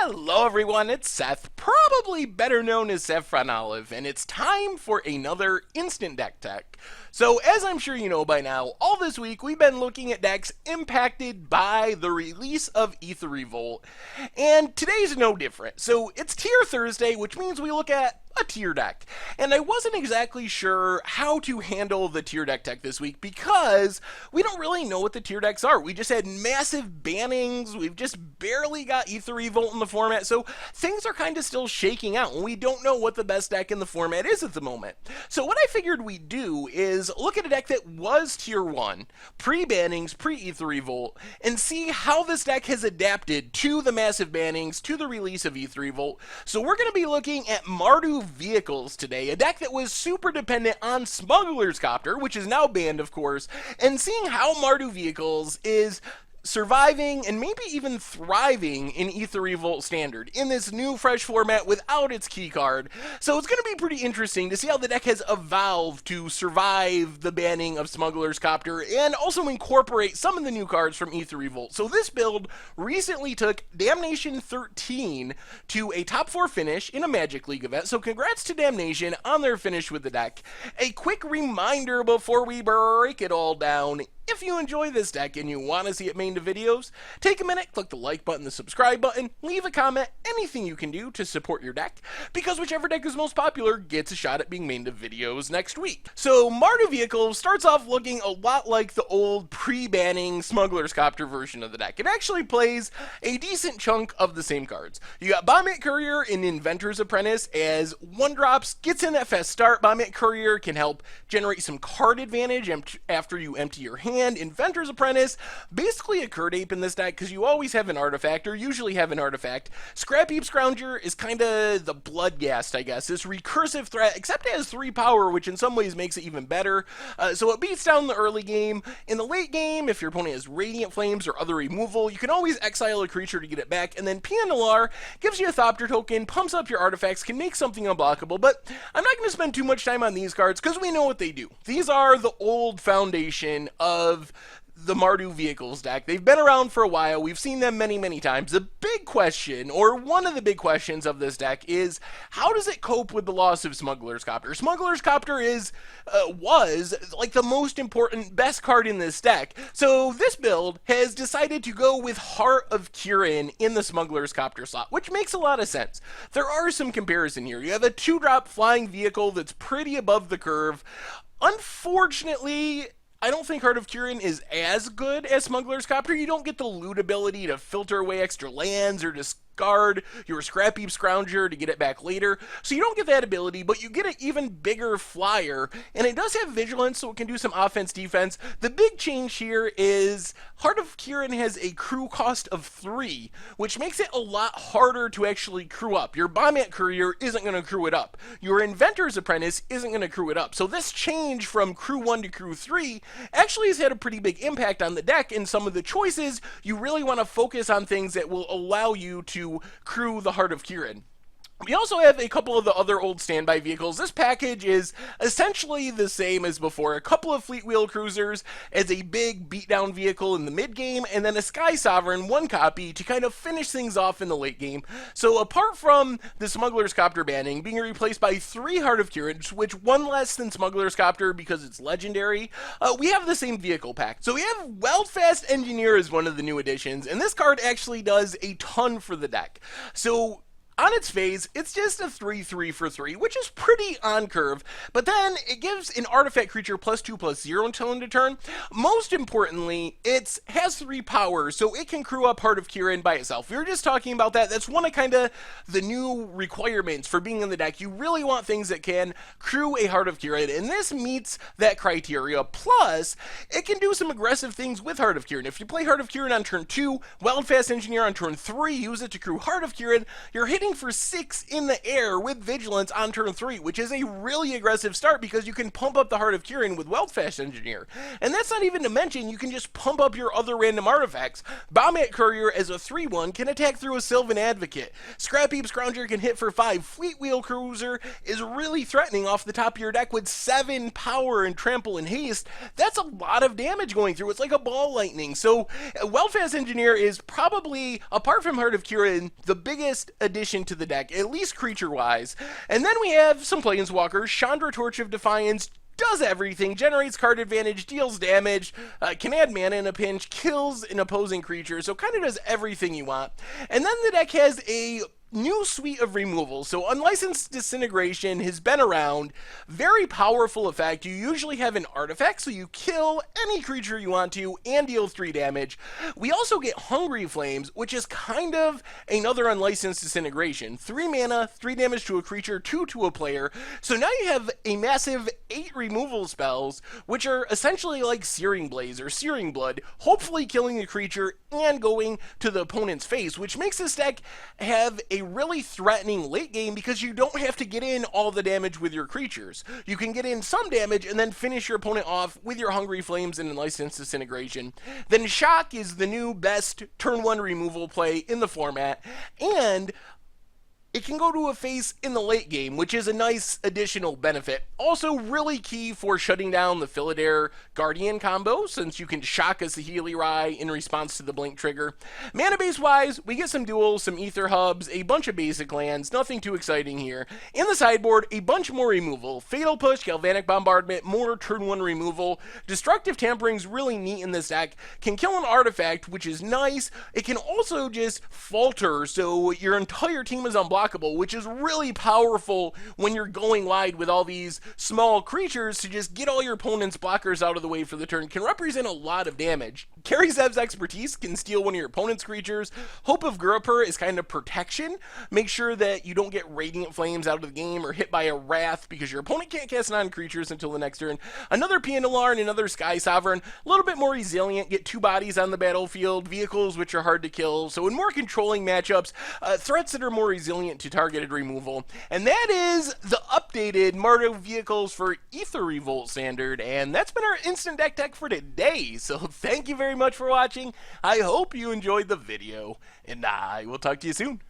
Hello everyone, it's Seth, probably better known as Saffron Olive, and it's time for another Instant Deck Tech. So as I'm sure you know by now, all this week we've been looking at decks impacted by the release of Aether Revolt, and today's no different. So it's Tier Thursday, which means we look at a tier deck. And I wasn't exactly sure how to handle the tier deck tech this week because we don't really know what the tier decks are. We just had massive bannings, we've just barely got Aether Revolt in the format, so things are kind of still shaking out, and we don't know what the best deck in the format is at the moment. So what I figured we'd do is look at a deck that was tier 1, pre-bannings, pre-Aether Revolt, and see how this deck has adapted to the massive bannings, to the release of Aether Revolt. So we're going to be looking at Mardu Vehicles today, a deck that was super dependent on Smuggler's Copter, which is now banned, of course, and seeing how Mardu Vehicles is surviving and maybe even thriving in Aether Revolt Standard in this new fresh format without its key card. So it's going to be pretty interesting to see how the deck has evolved to survive the banning of Smuggler's Copter and also incorporate some of the new cards from Aether Revolt. So this build recently took Damnation 13 to a top 4 finish in a Magic League event, so congrats to Damnation on their finish with the deck. A quick reminder before we break it all down: if you enjoy this deck and you want to see it made into videos, take a minute, click the like button, the subscribe button, leave a comment, anything you can do to support your deck, because whichever deck is most popular gets a shot at being made into videos next week. So Mardu Vehicles starts off looking a lot like the old pre-banning Smuggler's Copter version of the deck. It actually plays a decent chunk of the same cards. You got Bombette Courier and Inventor's Apprentice as 1-drops, gets in that fast start. Bombette Courier can help generate some card advantage after you empty your hand. Inventor's Apprentice, basically a Curd Ape in this deck because you always have an artifact, or usually have an artifact. Scrap Heap Scrounger is kind of the Bloodghast, I guess, this recursive threat, except it has 3 power, which in some ways makes it even better. So it beats down the early game. In the late game, if your opponent has Radiant Flames or other removal, you can always exile a creature to get it back, and then PNLR gives you a Copter token, pumps up your artifacts, can make something unblockable, but I'm not going to spend too much time on these cards because we know what they do. These are the old foundation of the Mardu Vehicles deck. They've been around for a while. We've seen them many, many times. The big question, or one of the big questions of this deck, is how does it cope with the loss of Smuggler's Copter? Smuggler's Copter was like the most important, best card in this deck. So this build has decided to go with Heart of Kiran in the Smuggler's Copter slot, which makes a lot of sense. There are some comparison here. You have a 2-drop flying vehicle that's pretty above the curve. Unfortunately, I don't think Heart of Kiran is as good as Smuggler's Copter. You don't get the loot ability to filter away extra lands or discard your Scrap Heap Scrounger to get it back later. So you don't get that ability, but you get an even bigger flyer, and it does have Vigilance, so it can do some offense, defense. The big change here is Heart of Kiran has a crew cost of 3, which makes it a lot harder to actually crew up. Your Bombette Courier isn't going to crew it up. Your Inventor's Apprentice isn't going to crew it up. So this change from crew 1 to crew 3 actually has had a pretty big impact on the deck, and some of the choices you really want to focus on things that will allow you to crew the Heart of Kiran. We also have a couple of the other old standby vehicles. This package is essentially the same as before. A couple of Fleet Wheel Cruisers as a big beatdown vehicle in the mid game, and then a Sky Sovereign, 1 copy, to kind of finish things off in the late game. So apart from the Smuggler's Copter banning being replaced by 3 Heart of Kiran, which 1 less than Smuggler's Copter because it's legendary, we have the same vehicle pack. So we have Weldfast Engineer as one of the new additions, and this card actually does a ton for the deck. So on its face, it's just a 3/3 for 3, which is pretty on curve, but then it gives an artifact creature +2/+0 until end of turn. Most importantly, it has 3 power, so it can crew up Heart of Kiran by itself. We were just talking about that. That's one of kind of the new requirements for being in the deck. You really want things that can crew a Heart of Kiran, and this meets that criteria. Plus, it can do some aggressive things with Heart of Kiran. If you play Heart of Kiran on turn 2, Weldfast Engineer on turn 3, use it to crew Heart of Kiran, you're hitting threatening for 6 in the air with Vigilance on turn 3, which is a really aggressive start because you can pump up the Heart of Kirin with Wealthfast Engineer. And that's not even to mention you can just pump up your other random artifacts. Bombat Courier as a 3-1 can attack through a Sylvan Advocate. Scrap Heap Scrounger can hit for 5. Fleet Wheel Cruiser is really threatening off the top of your deck with 7 power and trample and haste. That's a lot of damage going through. It's like a ball lightning. So Wealthfast Engineer is probably, apart from Heart of Kirin, the biggest addition to the deck, at least creature-wise. And then we have some Planeswalkers. Chandra Torch of Defiance does everything, generates card advantage, deals damage, can add mana in a pinch, kills an opposing creature, so kind of does everything you want. And then the deck has a new suite of removals. So Unlicensed Disintegration has been around. Very powerful effect. You usually have an artifact, so you kill any creature you want to and deal 3 damage. We also get Hungry Flames, which is kind of another Unlicensed Disintegration. 3 mana, 3 damage to a creature, 2 to a player. So now you have a massive 8 removal spells, which are essentially like Searing Blaze or Searing Blood, hopefully killing the creature and going to the opponent's face, which makes this deck have a really threatening late game because you don't have to get in all the damage with your creatures. You can get in some damage and then finish your opponent off with your Hungry Flames and Unlicensed Disintegration. Then Shock is the new best turn 1 removal play in the format, and it can go to a face in the late game, which is a nice additional benefit. Also really key for shutting down the Philidare Guardian combo, since you can shock a Saheeli Rai in response to the blink trigger. Mana base wise, we get some duels, some Aether Hubs, a bunch of basic lands, nothing too exciting here. In the sideboard, a bunch more removal. Fatal Push, Galvanic Bombardment, more turn 1 removal. Destructive Tampering's really neat in this deck. Can kill an artifact, which is nice. It can also just falter, so your entire team is unblockable, which is really powerful when you're going wide with all these small creatures. To just get all your opponent's blockers out of the way for the turn can represent a lot of damage. Karizev's Expertise can steal one of your opponent's creatures. Hope of Gurapur is kind of protection. Make sure that you don't get Radiant Flames out of the game or hit by a Wrath because your opponent can't cast non-creatures until the next turn. Another Pianalar and another Sky Sovereign, a little bit more resilient, get 2 bodies on the battlefield, vehicles which are hard to kill, so in more controlling matchups, threats that are more resilient to targeted removal. And that is the updated Mardu Vehicles for Aether Revolt standard, and that's been our instant deck tech for today. So thank you very much for watching. I hope you enjoyed the video, and I will talk to you soon.